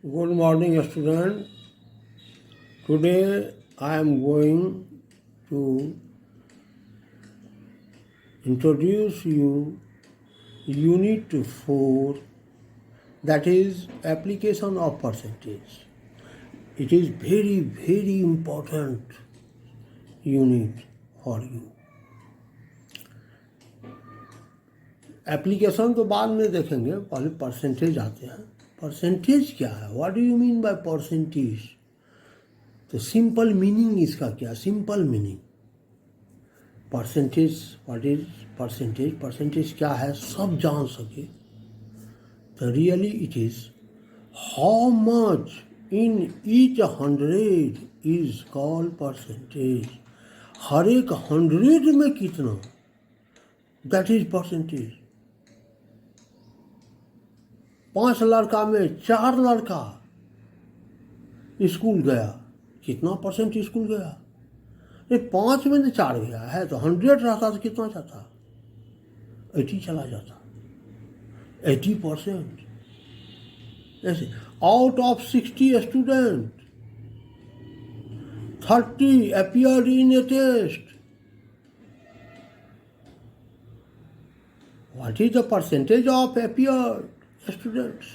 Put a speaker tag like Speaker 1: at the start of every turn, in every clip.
Speaker 1: Good morning, student. Today I am going to introduce you Unit 4, that is application of percentage. It is very important unit for you. Application तो बाद में देखेंगे, पहले percentage आते हैं. Percentage क्या है? What do you mean by percentage? तो सिंपल मीनिंग इसका क्या? Simple meaning percentage, what is percentage? Percentage क्या है सब जान सके तो really it is how much in each 100 is called percentage. हर एक 100 में कितना, दैट इज परसेंटेज. 5 लड़का में 4 लड़का स्कूल गया, कितना परसेंट स्कूल गया? ये 5 में से 4 गया है तो 100 रहता तो कितना जाता? 80 चला जाता. 80%. ऐसे out of 60 student 30 appeared in a test. What is the percentage of appeared students?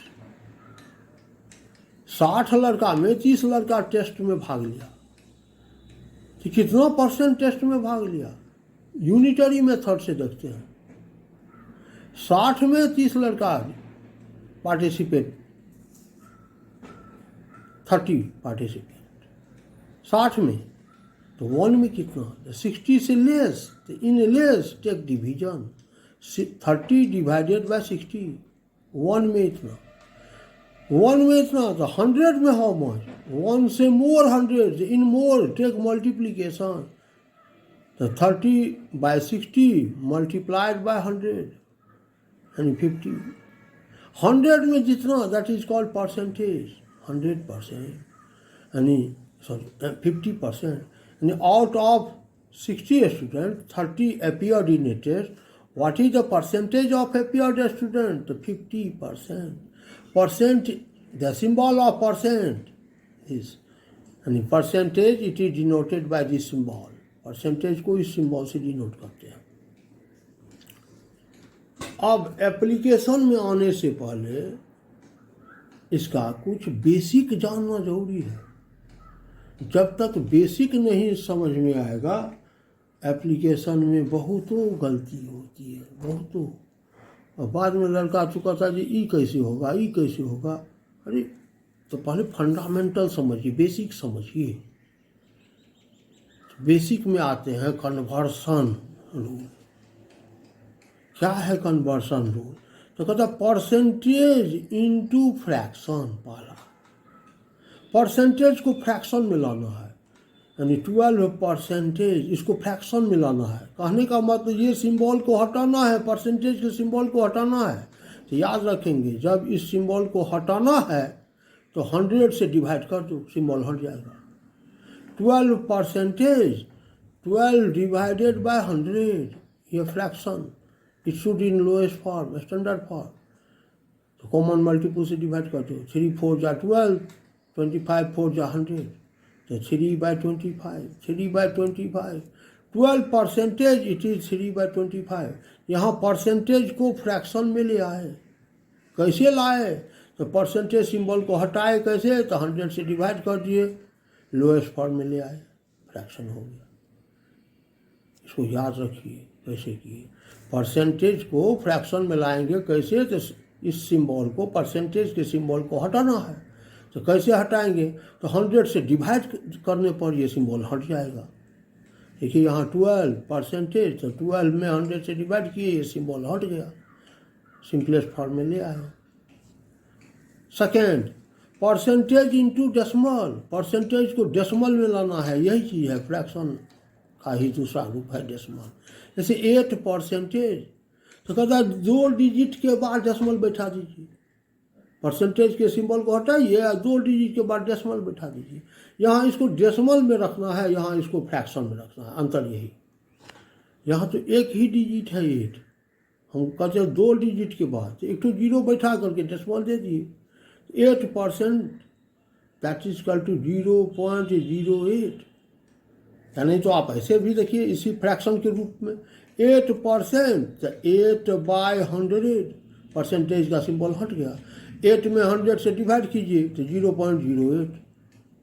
Speaker 1: 60 लड़का में 30 लड़का टेस्ट में भाग लिया तो कितना परसेंट टेस्ट में भाग लिया? यूनिटरी मेथड से देखते हैं. 60 में 30 लड़का पार्टिसिपेट, 30 पार्टिसिपेट 60 में, तो 1 में कितना? 60 से लेस, तो in less take division. 30 divided by 60, 1 में इतना, 1 में इतना तो 100 में हाउ मच? 1 से मोर 100, इन मोर टेक मल्टीप्लीकेशन. तो 30 बाय 60 मल्टीप्लाइड बाय 100 यानी 50. 100 में जितना, दैट इज कॉल्ड परसेंटेज. 100% यानी सॉरी 50%. यानी out of 60 student 30 appeared in a test. What is the percentage of appeared student? 50%. Percent, the symbol of percent is, and percentage it is denoted by this symbol. Percentage को इस symbol से denote करते हैं. अब application में आने से पहले इसका कुछ बेसिक जानना जरूरी है. जब तक बेसिक नहीं समझ में आएगा एप्लीकेशन में बहुतों गलती होती है, बहुतों. और बाद में लड़का चुका था जी ई कैसे होगा, ई कैसे होगा. अरे तो पहले फंडामेंटल समझिए, बेसिक समझिए. बेसिक में आते हैं कन्वर्सन रूल. क्या है कन्वर्सन रूल? तो कहता परसेंटेज इनटू फ्रैक्शन. पहला परसेंटेज को फ्रैक्शन में लाना है, यानी 12%, इसको फ्रैक्शन में लाना है. कहने का मतलब ये सिंबल को हटाना है, परसेंटेज के सिंबल को हटाना है. तो याद रखेंगे जब इस सिंबल को हटाना है तो 100 से डिवाइड कर दो, सिंबल हट जाएगा. 12%, 12 डिवाइडेड बाय 100, ये fraction. It should in lowest form, standard form. तो कॉमन मल्टीपल से डिवाइड कर दो. 3 4 जा 12, 25 4 जा 100, तो 3/25, 3/25. 12% इट इज 3/25. यहाँ परसेंटेज को फ्रैक्शन में ले आए. कैसे लाए? तो परसेंटेज सिंबल को हटाए कैसे? तो 100 से डिवाइड कर दिए, लोएस्ट फॉर्म में ले आए, फ्रैक्शन हो गया. इसको याद रखिए कैसे किए. परसेंटेज को फ्रैक्शन में लाएंगे कैसे? तो इस सिंबल को, परसेंटेज के सिंबल को हटाना है. तो कैसे हटाएंगे? तो 100 से डिवाइड करने पर ये सिंबल हट जाएगा. देखिए यहाँ 12%, तो 12 में 100 से डिवाइड किए, ये सिंबल हट गया, सिंपलेस्ट फॉर्म में ले आए. Second, percentage into decimal. Percentage को डेसिमल में लाना है, यही चीज़ है, फ्रैक्शन का ही दूसरा रूप है डेसिमल. जैसे 8%, तो कहता है 2 डिजिट के बाद डेसिमल बैठा दीजिए. परसेंटेज के सिंबल को हटाइए, 2 डिजिट के बाद डेसिमल बैठा दीजिए. यहाँ इसको डेसिमल में रखना है, यहाँ इसको फ्रैक्शन में रखना है. अंतर यही. यहाँ तो एक ही डिजिट है 8, हम कहते हैं 2 डिजिट के बाद एक तो 0 बैठा करके डेसिमल दे दिए. 8%, दैट इज इक्वल टू 0.08। यानी तो आप ऐसे भी देखिए इसी फ्रैक्शन के रूप में 8%, 8/100 परसेंटेज का सिंबल हट गया। 8 में 100 से डिवाइड कीजिए तो 0.08,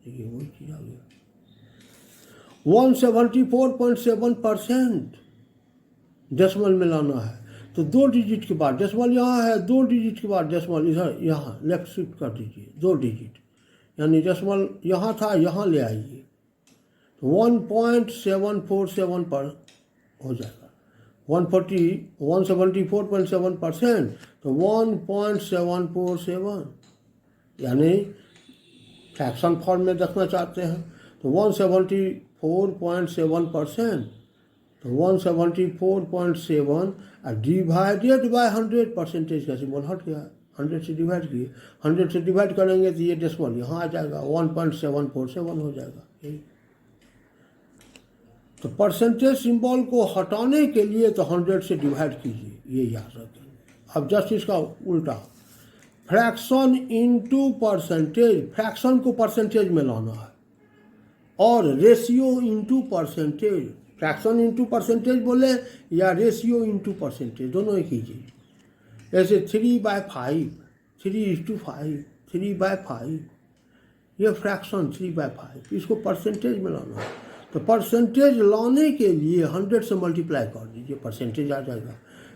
Speaker 1: देखिए वही चीज आ गया। 174.7% डेसिमल में लाना है तो 2 डिजिट के बाद डेसिमल यहाँ है, 2 डिजिट के बाद डेसिमल इधर यहाँ लेफ्ट शिफ्ट कर दीजिए 2 डिजिट, यानी डेसिमल यहाँ था यहाँ ले आइए तो 1.747 पर हो जाएगा। 174.7% तो 1.747, यानी फ्रैक्शन फॉर्म में देखना चाहते हैं तो 174.7%, तो 174.7 डिवाइडेड बाय 100, परसेंटेज का सिंबल हट गया, 100 से डिवाइड किए, 100 से डिवाइड करेंगे तो ये डेसिमल यहाँ आ जाएगा 1.747 हो जाएगा। तो परसेंटेज सिंबल को हटाने के लिए तो 100 से डिवाइड कीजिए, ये याद रखें। अब जस्ट इसका उल्टा, फ्रैक्शन इनटू परसेंटेज, फ्रैक्शन को परसेंटेज में लाना है, और ratio into percentage, fraction into percentage बोले या रेशियो इनटू परसेंटेज, दोनों एक ही चीज। जैसे 3/5, 3:5, 3/5, ये फ्रैक्शन 3/5, इसको परसेंटेज में लाना है। तो परसेंटेज लाने के लिए 100 से मल्टीप्लाई कर दीजिए, परसेंटेज आ जाएगा।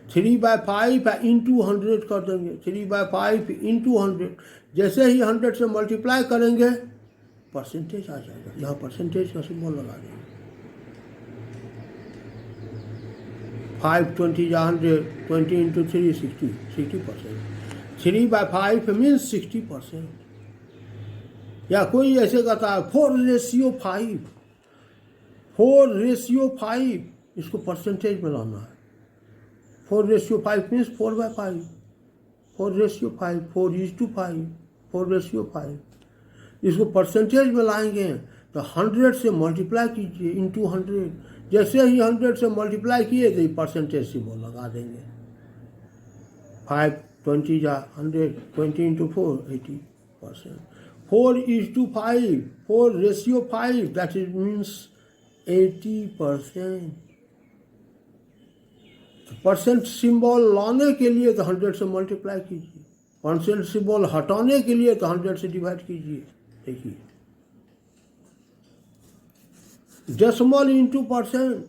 Speaker 1: 3/5 इंटू 100 कर देंगे, 3/5 इंटू 100, जैसे ही 100 से मल्टीप्लाई करेंगे परसेंटेज आ जाएगा, यहाँ परसेंटेज का सिंबल लगा देंगे। 5 20 या 100, 20 इंटू 3 60%। 3/5 मीन्स 60%। या कोई ऐसे कहता है 4:5, 4:5, इसको परसेंटेज में लाना है। 4:5 मीन्स 4/5, 4:5, 4:5, 4:5, इसको परसेंटेज में लाएंगे तो 100 से मल्टीप्लाई कीजिए इंटू 100, जैसे ही 100 से मल्टीप्लाई किए तो परसेंटेज सिंबल लगा देंगे। 5 20 या 100, 20 into 4 80%। 4:5, 4:5, that is means 80%। Percent symbol लाने के लिए तो 100 से मल्टीप्लाई कीजिए, परसेंट सिंबल हटाने के लिए तो 100 से डिवाइड कीजिए। देखिए डेसिमल इंटू परसेंट,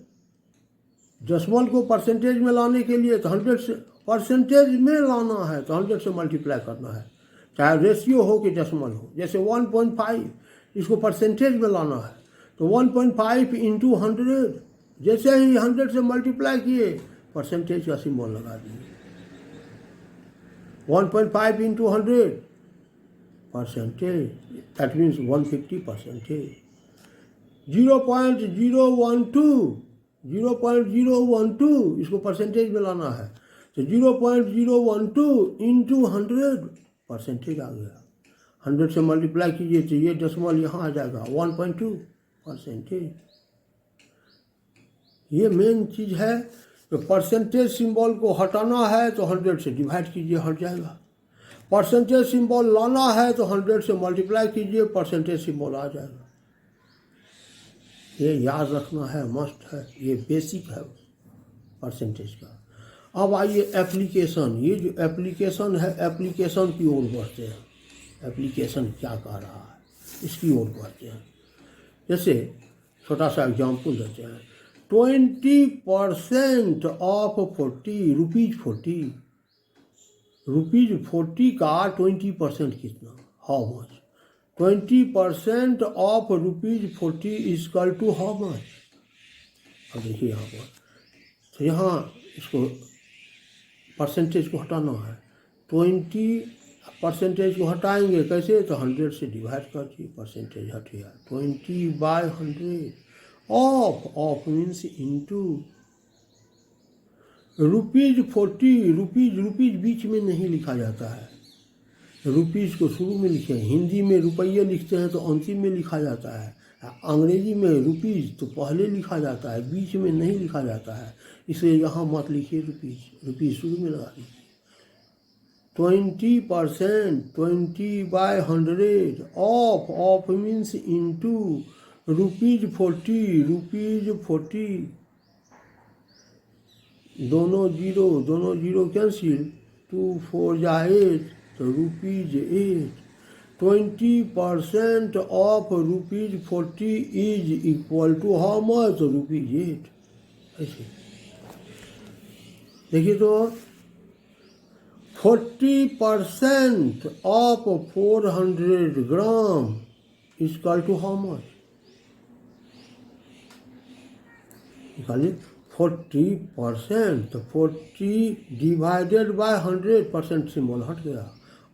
Speaker 1: डेसिमल को परसेंटेज में लाने के लिए तो 100 से, परसेंटेज में लाना है तो 100 से मल्टीप्लाई करना है, चाहे रेशियो हो कि डेसिमल हो। जैसे 1.5, इसको परसेंटेज में लाना है तो 1.5 इंटू 100, जैसे ही 100 से मल्टीप्लाई किए परसेंटेज का सिंबल लगा दिए। 1.5 इंटू 100 परसेंटेज, दैट मीन्स 150%। 0.012, 0.012, इसको परसेंटेज में लाना है तो 0.012 इंटू 100, परसेंटेज आ गया। 100 से मल्टीप्लाई कीजिए तो ये डेसिमल यहाँ आ जाएगा 1.2 परसेंटेज। ये मेन चीज़ है। तो परसेंटेज सिंबल को हटाना है तो 100 से डिवाइड कीजिए, हट जाएगा। परसेंटेज सिंबल लाना है तो 100 से मल्टीप्लाई कीजिए, परसेंटेज सिंबल आ जाएगा। ये याद रखना है, मस्ट है, ये बेसिक है परसेंटेज का। अब आइए एप्लीकेशन, ये जो एप्लीकेशन है, एप्लीकेशन की ओर बढ़ते हैं। एप्लीकेशन क्या कह रहा है इसकी ओर बढ़ते हैं। जैसे छोटा सा एग्जाम्पल देते हैं, 20% ऑफ 40 रुपीज़ 40, रुपीज़ 40 का 20% कितना, how much? 20% of rupees 40 is equal to how much? अब देखिए यहाँ पर, तो यहाँ इसको परसेंटेज को हटाना है। 20% को हटाएंगे कैसे? तो 100 से डिवाइड करके परसेंटेज हट गया। 20/100 off means into rupees 40, rupees बीच में नहीं लिखा जाता है, रुपीज़ को शुरू में लिखे। हिंदी में रुपये लिखते हैं तो अंतिम में लिखा जाता है, अंग्रेजी में रुपीज़ तो पहले लिखा जाता है, बीच में नहीं लिखा जाता है। इसलिए यहाँ मत लिखिए रुपीज़, रुपीज़ शुरू में लगा दीजिए। 20%, 20/100 of means into rupees 40, दोनों जीरो कैंसिल, 2 4 जा 8, तो ₹8. 20% of ₹40 is equal to how much? ₹8. ऐसे देखिए तो 40% of 400 gram is equal to how much? निकालिए 40%, तो 40 डिवाइडेड बाय 100% सिंबल हट गया।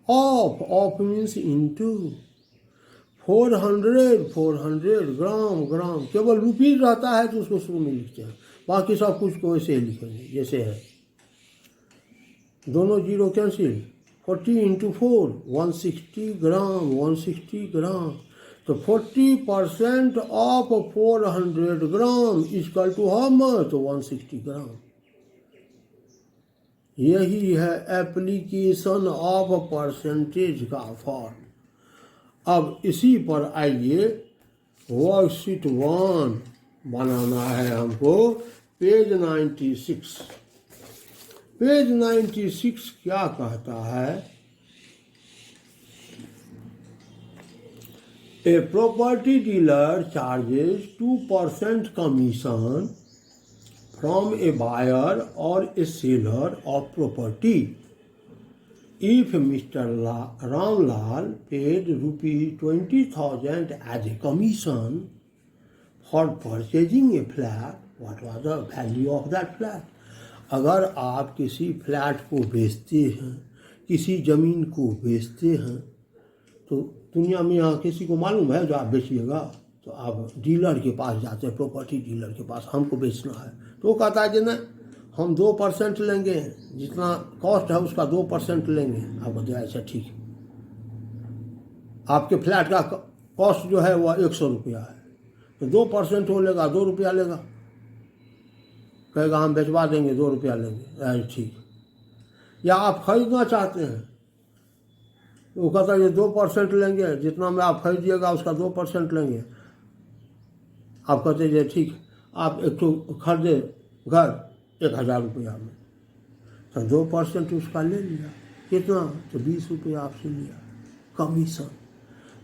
Speaker 1: ऑफ मीन्स इनटू 400 ग्राम केवल रुपीज रहता है तो उसको शुरू में लिखते हैं, बाकी सब कुछ को ऐसे ही लिखेंगे जैसे है। दोनों जीरो कैंसिल, 40 into 4 160 ग्राम। तो 40% of 400 gram is equal to how much? 160 gram. यही है एप्लीकेशन ऑफ परसेंटेज का फॉर्म। अब इसी पर आइए, वर्कशीट 1 बनाना है हमको, पेज 96। पेज 96 क्या कहता है? A property dealer charges 2% commission from a buyer or a seller of property if Mr. Ramlal paid ₹20,000 as a commission for purchasing a flat. What was the value of that flat? अगर आप किसी flat को बेचते हैं, किसी ज़मीन को बेचते हैं, तो दुनिया में यहाँ किसी को मालूम है जो आप बेचिएगा? तो आप डीलर के पास जाते हैं, प्रॉपर्टी डीलर के पास, हमको बेचना है, तो वो कहता है कि ना हम 2% लेंगे, जितना कॉस्ट है उसका 2% लेंगे। आप बताइए अच्छा ठीक है, आपके फ्लैट का कॉस्ट जो है वह 100 रुपया है, तो 2% वो लेगा, 2 रुपया लेगा, कहेगा हम बेचवा देंगे, 2 रुपया लेंगे, ठीक। या आप खरीदना चाहते हैं, वो कहता है ये 2% लेंगे, जितना में आप खरीदिएगा उसका 2% लेंगे। आप कहते हैं ठीक, आप एक तो खरीदे घर 1000 रुपया में, तो 2% उसका ले लिया, कितना? तो 20 रुपया आपसे लिया कमीशन।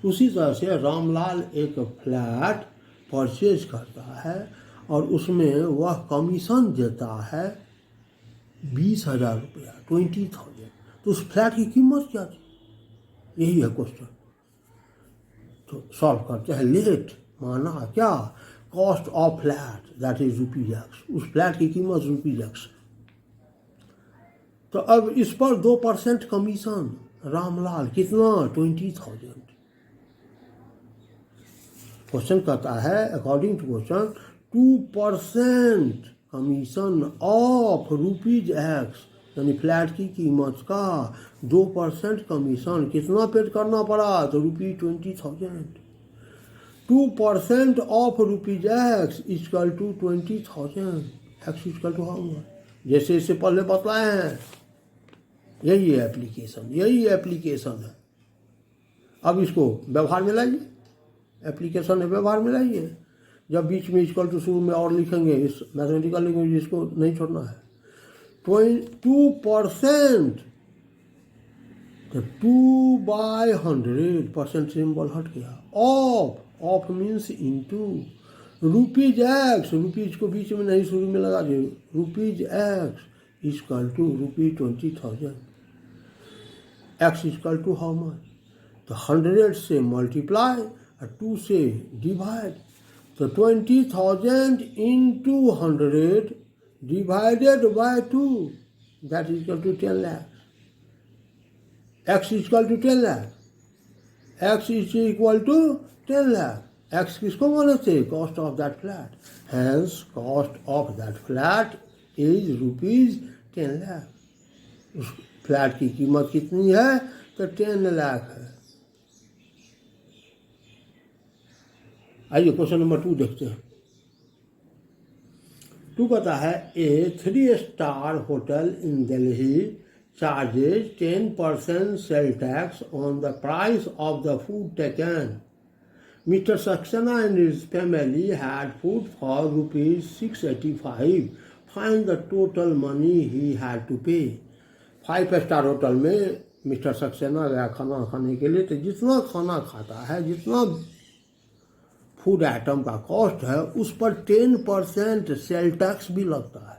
Speaker 1: उसी तरह से रामलाल एक फ्लैट परचेज करता है और उसमें वह कमीशन देता है 20,000 रुपया, 20,000। तो उस फ्लैट की कीमत क्या थी? यही है क्वेश्चन। तो सॉल्व करते हैं। लेट माना क्या? Cost of flat, that is ₹X। उस फ्लैट की कीमत ₹X। तो अब इस पर 2% कमीशन, रामलाल कितना? 20,000। क्वेश्चन कहता है according to question 2% commission of ₹X, यानी फ्लैट की कीमत का 2% कमीशन कितना पेड करना पड़ा? तो ₹20,000। 2% of ₹X equal to 20,000। X equal to how much? जैसे इससे पहले बतलाए हैं, यही है एप्लीकेशन, यही एप्लीकेशन है। अब इसको व्यवहार में लाइए, एप्लीकेशन है, व्यवहार में लाइए। जब बीच में इक्वल टू शुरू में और लिखेंगे, इस मैथमेटिकल लैंग्वेज इसको नहीं छोड़ना है। 2%, तो 2/100% सिंबल हट गया। Of means into ₹X, rupees को बीच में नहीं शुरू में लगा दिए, ₹X equal to ₹20,000। X equal to how much? तो 100 से मल्टीप्लाई और 2 से डिवाइड, तो 20,000 into 100 divided by 2, that is equal to 10 lakh. X is equal to 10 lakh. X is equal to 10 lakh. X किसको बोलते हैं? Cost of that flat. Hence, cost of that flat is ₹10 lakh. उस flat की कीमत कितनी है? तो 10 लाख है। आइए क्वेश्चन नंबर 2 देखते हैं। 2 कहता है ए 3 star hotel in Delhi charges 10% sale tax on the price of the food taken. Mr. Saxena and his family had food for rupees 685. Find the total money he had to pay. 5 star hotel में mister Saxena गया खाना खाने के लिए, तो जितना खाना खाता है, जितना फूड आइटम का कॉस्ट है, उस पर 10% सेल टैक्स भी लगता है।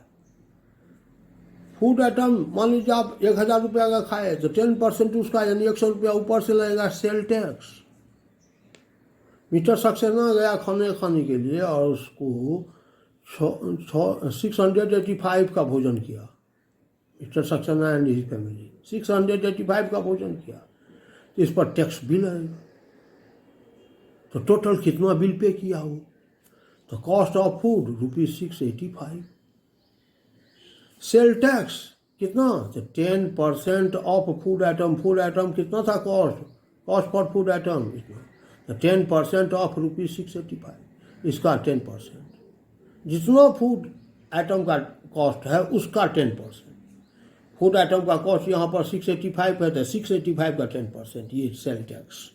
Speaker 1: फूड आइटम मान लीजिए आप 1000 रुपया का खाए तो 10% उसका यानी 100 रुपया ऊपर से लगेगा सेल टैक्स। मिस्टर सक्सेना गया खाने के लिए और उसको 685 का भोजन किया। Mister Saxena and his family 685 का भोजन किया, तो इस पर टैक्स बिल है। तो टोटल कितना बिल पे किया हो? तो cost of food rupees 685। Sale tax कितना? तो 10% of food item. Food item कितना था कॉस्ट फॉर फूड आइटम इतना, तो 10% ऑफ रुपीज 685, इसका 10%। जितना फूड आइटम का कॉस्ट है उसका 10%। फूड आइटम का कॉस्ट यहाँ पर 685 है, तो 685 का 10%, ये सेल टैक्स।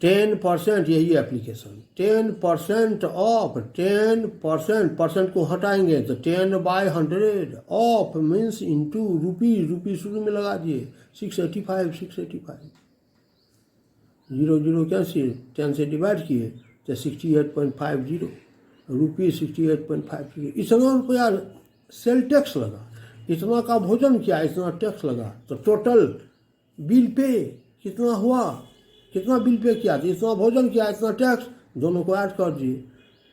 Speaker 1: 10% यही एप्लीकेशन। 10% ऑफ 10% को हटाएंगे तो 10/100 ऑफ मीन्स इंटू रुपीज शुरू में लगा दिए 685 0 कैंसिल, 10 से डिवाइड किए तो 68.50 रुपीज 68.50। इतना रुपया सेल टैक्स लगा, इतना का भोजन किया, इतना टैक्स लगा। तो टोटल बिल पे कितना हुआ? कितना बिल पे किया? तो इतना भोजन किया, इतना टैक्स, दोनों को ऐड कर दिए,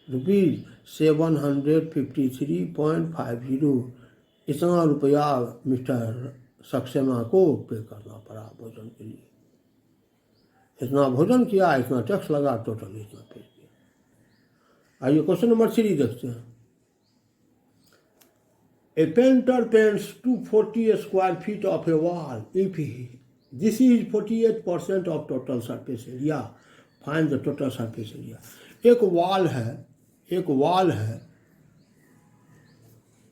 Speaker 1: रुपीज 753.50। इतना रुपया मिस्टर सक्सेना को पे करना पड़ा भोजन के लिए। इतना भोजन किया, इतना टैक्स लगा, टोटल इतना पे किया। आइए क्वेश्चन नंबर 3 देखते हैं। A painter paints 240 square feet of a wall. If this is 48% of total surface area, find the total surface area. एक वॉल है,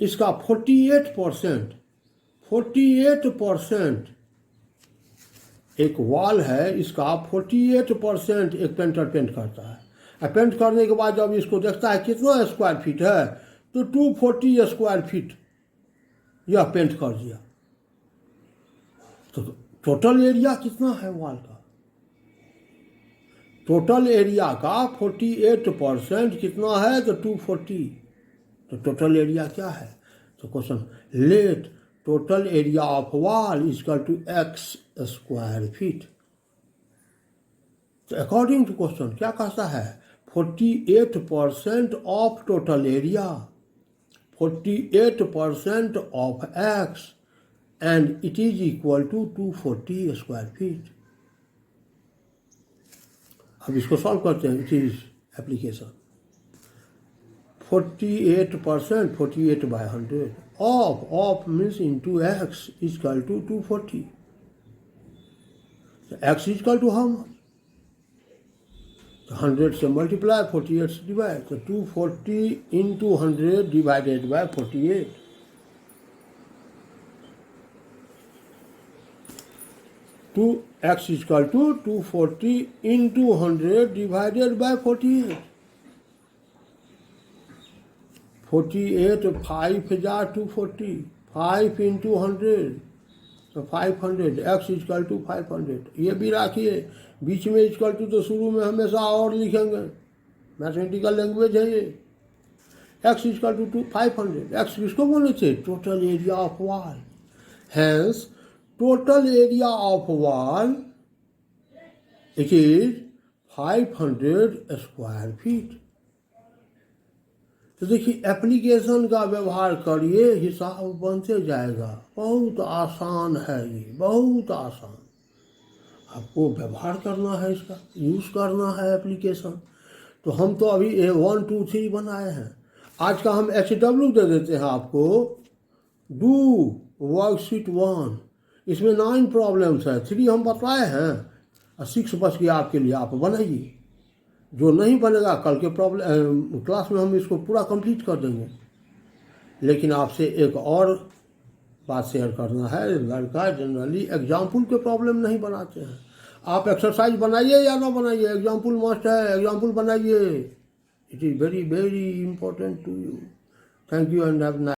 Speaker 1: इसका 48% एक वॉल है, इसका 48% एक पेंटर पेंट करता है। और पेंट करने के बाद जब इसको देखता है कितना स्क्वायर फीट है, तो 240 स्क्वायर फीट यह पेंट कर दिया। तो टोटल एरिया कितना है वॉल का? टोटल एरिया का 48% कितना है? तो 240। तो टोटल एरिया क्या है? तो question, let total area of wall is equal to x square feet. तो अकॉर्डिंग टू क्वेश्चन क्या कहता है? 48% of total area, 48% of x, and it is equal to 240 square feet. अब इसको सॉल्व करते हैं। It is application 48%, 48/100 of means into x is equal to 240। x is equal to how much? 100 से multiply, 48 से divide, तो 240 into 100 divided by 48। To x is equal to 240 into 100 divided by 48। 48 5 हजार 240, 5 into 100 तो 500, x is equal to 500। ये भी राखिए, बीच में is equal to तो शुरू में हमेशा और लिखेंगे, मैथमेटिकल लैंग्वेज है ये। एक्स इजकल टू 500, एक्स किसको बोले थे? Total area of wall. Hence total area of wall it is 500 square feet. तो देखिए एप्लीकेशन का व्यवहार करिए, हिसाब बनते जाएगा। बहुत आसान है ये, बहुत आसान। आपको व्यवहार करना है, इसका यूज़ करना है एप्लीकेशन। तो हम तो अभी 1 2 3 बनाए हैं। आज का हम HW दे देते हैं आपको। डू वर्कशीट 1, इसमें 9 प्रॉब्लम्स है, 3 हम बताए हैं और 6 बच गया आपके लिए। आप बनाइए, जो नहीं बनेगा कल के प्रॉब्लम क्लास में हम इसको पूरा कंप्लीट कर देंगे। लेकिन आपसे एक और बात शेयर करना है। लड़का जनरली एग्जाम्पल के प्रॉब्लम नहीं बनाते हैं। आप एक्सरसाइज बनाइए या ना बनाइए, एग्जाम्पल मस्ट है, एग्जाम्पल बनाइए। It is very very important to you. Thank you and have nice